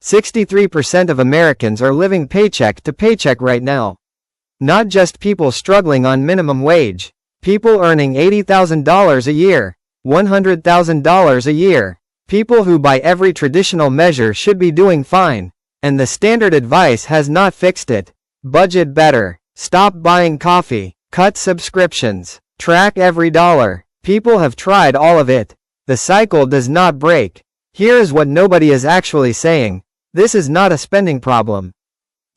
63% of Americans are living paycheck to paycheck right now. Not just people struggling on minimum wage. People earning $80,000 a year, $100,000 a year. People who by every traditional measure should be doing fine. And the standard advice has not fixed it. Budget better. Stop buying coffee. Cut subscriptions. Track every dollar. People have tried all of it. The cycle does not break. Here is what nobody is actually saying. This is not a spending problem.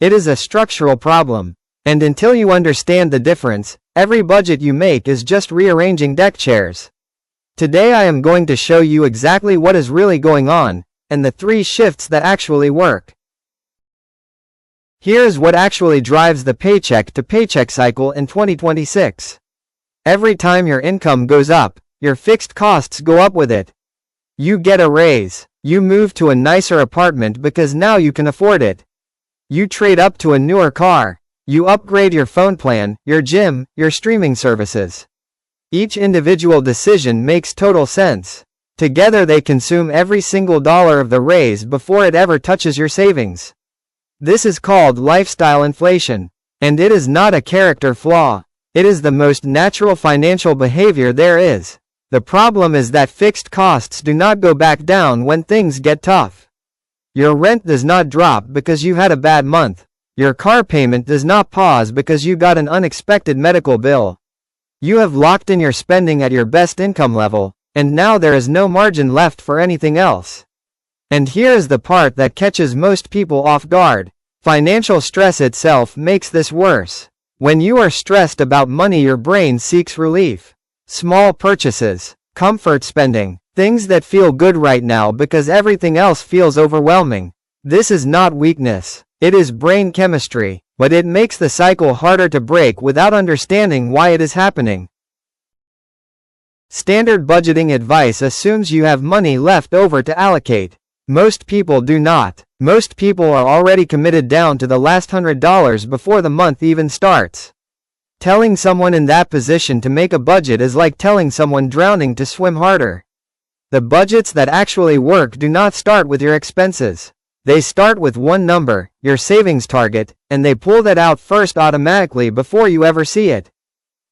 It is a structural problem. And until you understand the difference, every budget you make is just rearranging deck chairs. Today I am going to show you exactly what is really going on, and the 3 shifts that actually work. Here's what actually drives the paycheck to paycheck cycle in 2026. Every time your income goes up, your fixed costs go up with it. You get a raise. You move to a nicer apartment because now you can afford it. You trade up to a newer car. You upgrade your phone plan, your gym, your streaming services. Each individual decision makes total sense. Together they consume every single dollar of the raise before it ever touches your savings. This is called lifestyle inflation. And it is not a character flaw. It is the most natural financial behavior there is. The problem is that fixed costs do not go back down when things get tough. Your rent does not drop because you had a bad month. Your car payment does not pause because you got an unexpected medical bill. You have locked in your spending at your best income level, and now there is no margin left for anything else. And here is the part that catches most people off guard. Financial stress itself makes this worse. When you are stressed about money, your brain seeks relief. Small purchases, comfort spending, things that feel good right now because everything else feels overwhelming. This is not weakness. It is brain chemistry, but it makes the cycle harder to break without understanding why it is happening. Standard budgeting advice assumes you have money left over to allocate. Most people do not. Most people are already committed down to the last $100 before the month even starts. Telling someone in that position to make a budget is like telling someone drowning to swim harder. The budgets that actually work do not start with your expenses. They start with one number, your savings target, and they pull that out first automatically before you ever see it.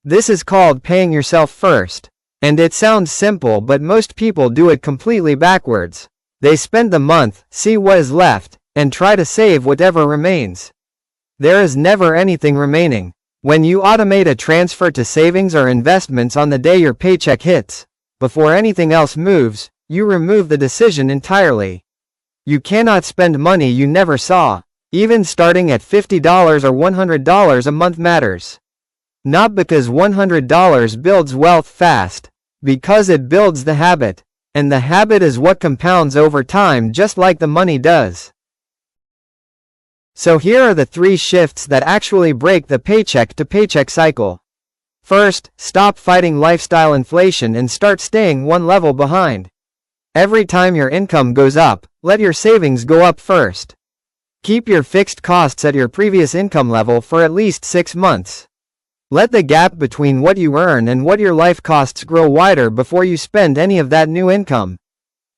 This is called paying yourself first. And it sounds simple, but most people do it completely backwards. They spend the month, see what is left, and try to save whatever remains. There is never anything remaining. When you automate a transfer to savings or investments on the day your paycheck hits, before anything else moves, you remove the decision entirely. You cannot spend money you never saw. Even starting at $50 or $100 a month matters. Not because $100 builds wealth fast, because it builds the habit. And the habit is what compounds over time, just like the money does. So here are the 3 shifts that actually break the paycheck to paycheck cycle. First, stop fighting lifestyle inflation and start staying one level behind. Every time your income goes up, let your savings go up first. Keep your fixed costs at your previous income level for at least 6 months. Let the gap between what you earn and what your life costs grow wider before you spend any of that new income.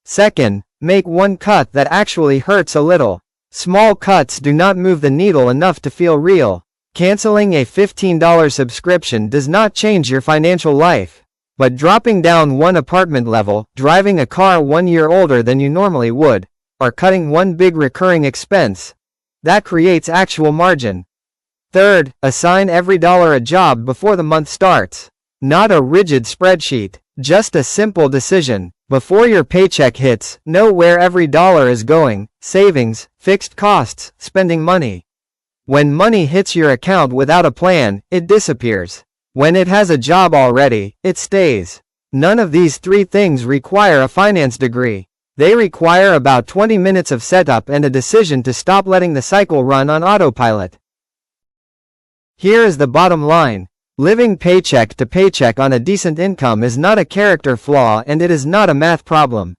Second, make one cut that actually hurts a little. Small cuts do not move the needle enough to feel real. Canceling a $15 subscription does not change your financial life. But dropping down one apartment level, driving a car 1 year older than you normally would, or cutting one big recurring expense, that creates actual margin. Third, assign every dollar a job before the month starts. Not a rigid spreadsheet, just a simple decision. Before your paycheck hits, know where every dollar is going: savings, fixed costs, spending money. When money hits your account without a plan, it disappears. When it has a job already, it stays. None of these 3 things require a finance degree. They require about 20 minutes of setup and a decision to stop letting the cycle run on autopilot. Here is the bottom line. Living paycheck to paycheck on a decent income is not a character flaw, and it is not a math problem.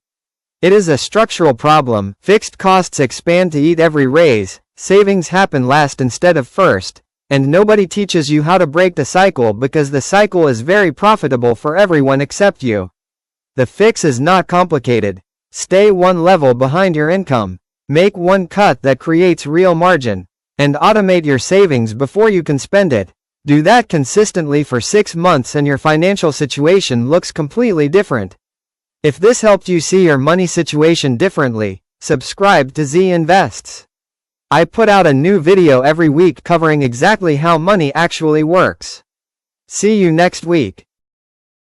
It is a structural problem. Fixed costs expand to eat every raise, savings happen last instead of first, and nobody teaches you how to break the cycle because the cycle is very profitable for everyone except you. The fix is not complicated. Stay one level behind your income. Make one cut that creates real margin, and automate your savings before you can spend it. Do that consistently for 6 months and your financial situation looks completely different. If this helped you see your money situation differently, subscribe to Z Invests. I put out a new video every week covering exactly how money actually works. See you next week.